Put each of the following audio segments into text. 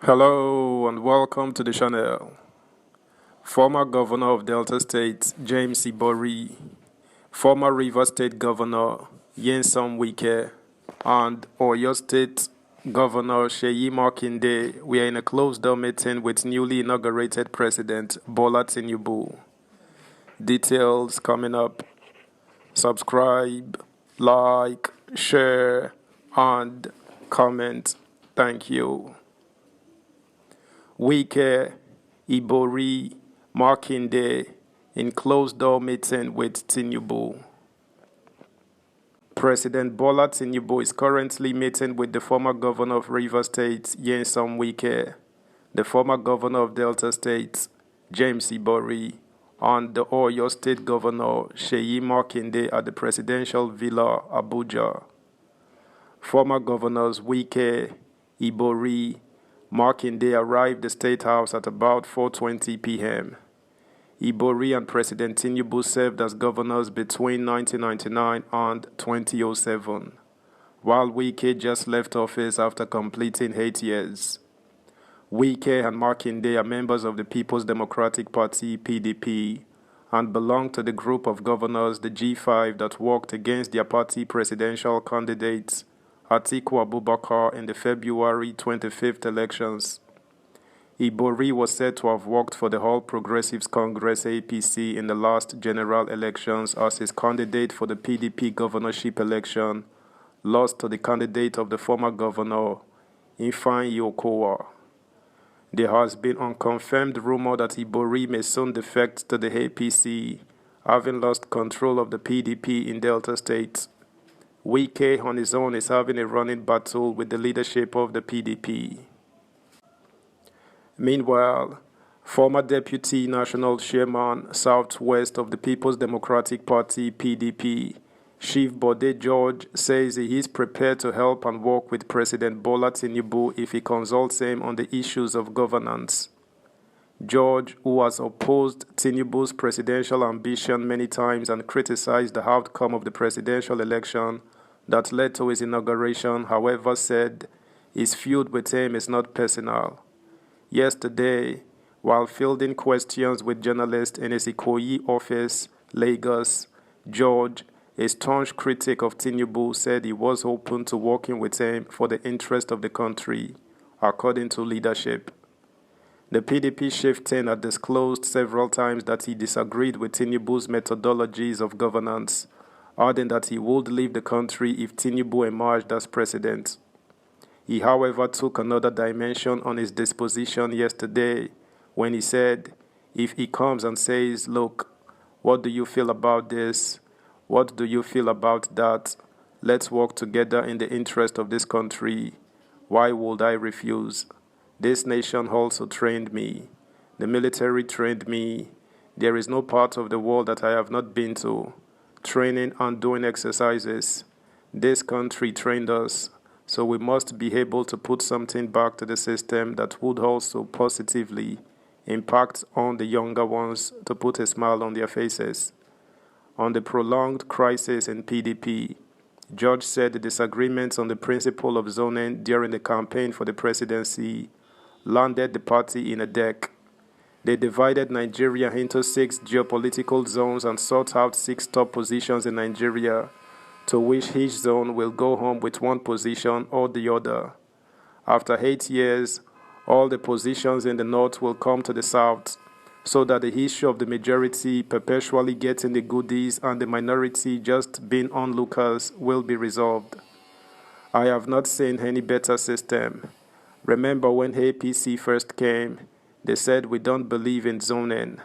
Hello and welcome to the channel. Former Governor of Delta State James Ibori, former Rivers State Governor Nyesom Wike, and Oyo State Governor Ibori Makinde were in a closed-door meeting with newly inaugurated President Bola Tinubu. Details coming up. Subscribe, like, share, and comment. Thank you. Wike, Ibori, Makinde in closed-door meeting with Tinubu. President Bola Tinubu is currently meeting with the former governor of Rivers State, Nyesom Wike, the former governor of Delta State, James Ibori, and the Oyo State Governor, Ibori Makinde at the Presidential Villa, Abuja. Former governors Wike, Ibori, Makinde arrived the State House at about 4:20 p.m. Ibori and President Tinubu served as governors between 1999 and 2007, while Wike just left office after completing 8 years. Wike and Makinde are members of the People's Democratic Party (PDP) and belong to the group of governors, the G5, that worked against their party presidential candidates Atiku Abubakar in the February 25th elections. Ibori was said to have worked for the All Progressives Congress (APC) in the last general elections as his candidate for the PDP governorship election, lost to the candidate of the former governor, Ifeanyi Okowa. There has been unconfirmed rumor that Ibori may soon defect to the APC, having lost control of the PDP in Delta State. Wike on his own is having a running battle with the leadership of the PDP. Meanwhile, former Deputy National Chairman Southwest of the People's Democratic Party (PDP), Chief Bode George, says he is prepared to help and work with President Bola Tinubu if he consults him on the issues of governance. George, who has opposed Tinubu's presidential ambition many times and criticized the outcome of the presidential election that led to his inauguration, however, said his feud with him is not personal. Yesterday, while fielding questions with journalists in his Ikoyi office, Lagos, George, a staunch critic of Tinubu, said he was open to working with him for the interest of the country, according to leadership. The PDP chieftain had disclosed several times that he disagreed with Tinubu's methodologies of governance, adding that he would leave the country if Tinubu emerged as president. He, however, took another dimension on his disposition yesterday when he said, if he comes and says, look, what do you feel about this? What do you feel about that? Let's work together in the interest of this country. Why would I refuse? This nation also trained me. The military trained me. There is no part of the world that I have not been to. Training and doing exercises. This country trained us, so we must be able to put something back to the system that would also positively impact on the younger ones to put a smile on their faces. On the prolonged crisis in PDP, George said the disagreements on the principle of zoning during the campaign for the presidency landed the party in a deck. They divided Nigeria into 6 geopolitical zones and sought out 6 top positions in Nigeria, to which each zone will go home with one position or the other. After 8 years, all the positions in the north will come to the south, so that the issue of the majority perpetually getting the goodies and the minority just being onlookers will be resolved. I have not seen any better system. Remember when APC first came, they said we don't believe in zoning.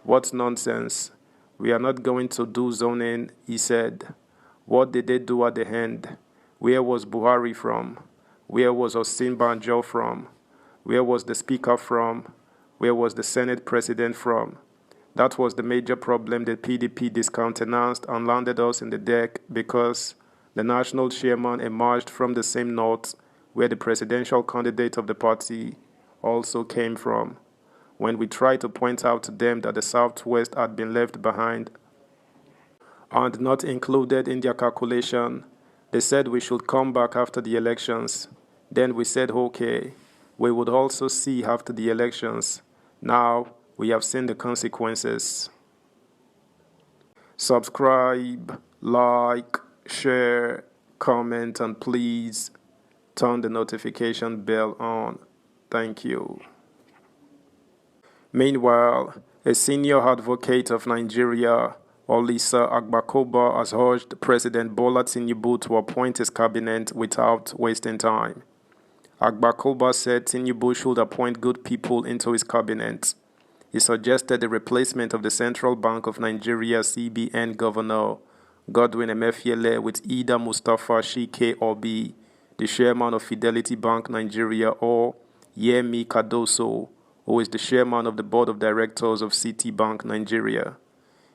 What nonsense. We are not going to do zoning, he said. What did they do at the end? Where was Buhari from? Where was Osinbajo from? Where was the Speaker from? Where was the Senate President from? That was the major problem the PDP discountenanced and landed us in the deck because the national chairman emerged from the same north where the presidential candidate of the party also came from. When we tried to point out to them that the Southwest had been left behind and not included in their calculation, they said we should come back after the elections. Then we said, okay. we would also see after the elections. Now, we have seen the consequences. Subscribe, like, share, comment, and please turn the notification bell on. Thank you. Meanwhile, a senior advocate of Nigeria, Olisa Agbakoba, has urged President Bola Tinubu to appoint his cabinet without wasting time. Agbakoba said Tinubu should appoint good people into his cabinet. He suggested the replacement of the Central Bank of Nigeria CBN Governor Godwin Emefiele with either Mustafa Shike Obi, the chairman of Fidelity Bank Nigeria, or Yemi Cardoso, who is the chairman of the board of directors of Citibank Nigeria.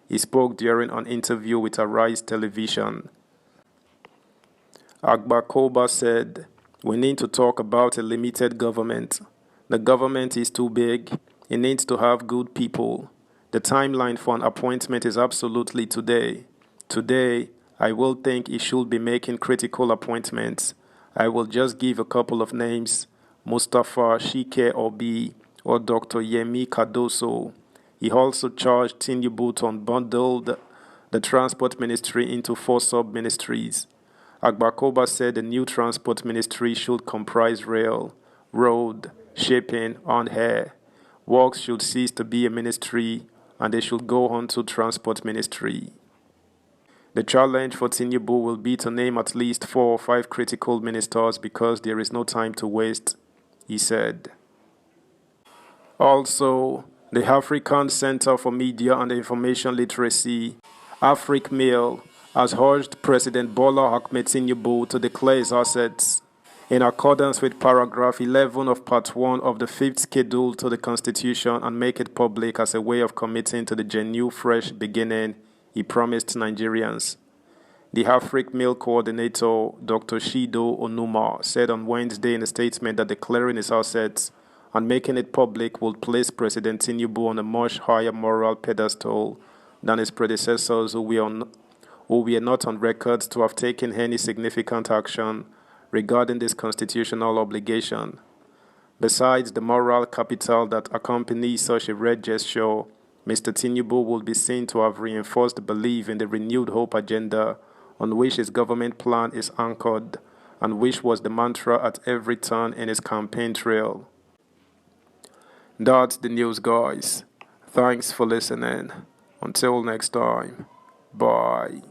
He spoke during an interview with Arise Television. Agbakoba said, "We need to talk about a limited government. The government is too big. It needs to have good people. The timeline for an appointment is absolutely today. Today, I will think he should be making critical appointments. I will just give a couple of names: Mustafa Shike Obi or Dr. Yemi Cardoso." He also charged Tinubu to unbundle the transport ministry into 4 sub-ministries. Agbakoba said the new transport ministry should comprise rail, road, shipping, and air. Works should cease to be a ministry and they should go on to transport ministry. The challenge for Tinubu will be to name at least 4 or 5 critical ministers because there is no time to waste, he said. Also, the African Center for Media and Information Literacy, AfricMail, has urged President Bola Ahmed Tinubu to declare his assets in accordance with paragraph 11 of part 1 of the 5th schedule to the Constitution and make it public as a way of committing to the genuine fresh beginning he promised Nigerians. The AfricMail coordinator, Dr. Shido Onuma, said on Wednesday in a statement that declaring his assets and making it public would place President Tinubu on a much higher moral pedestal than his predecessors who were not on record to have taken any significant action regarding this constitutional obligation. Besides the moral capital that accompanies such a red gesture, Mr. Tinubu will be seen to have reinforced the belief in the renewed hope agenda on which his government plan is anchored and which was the mantra at every turn in his campaign trail. That's the news, guys. Thanks for listening. Until next time, bye.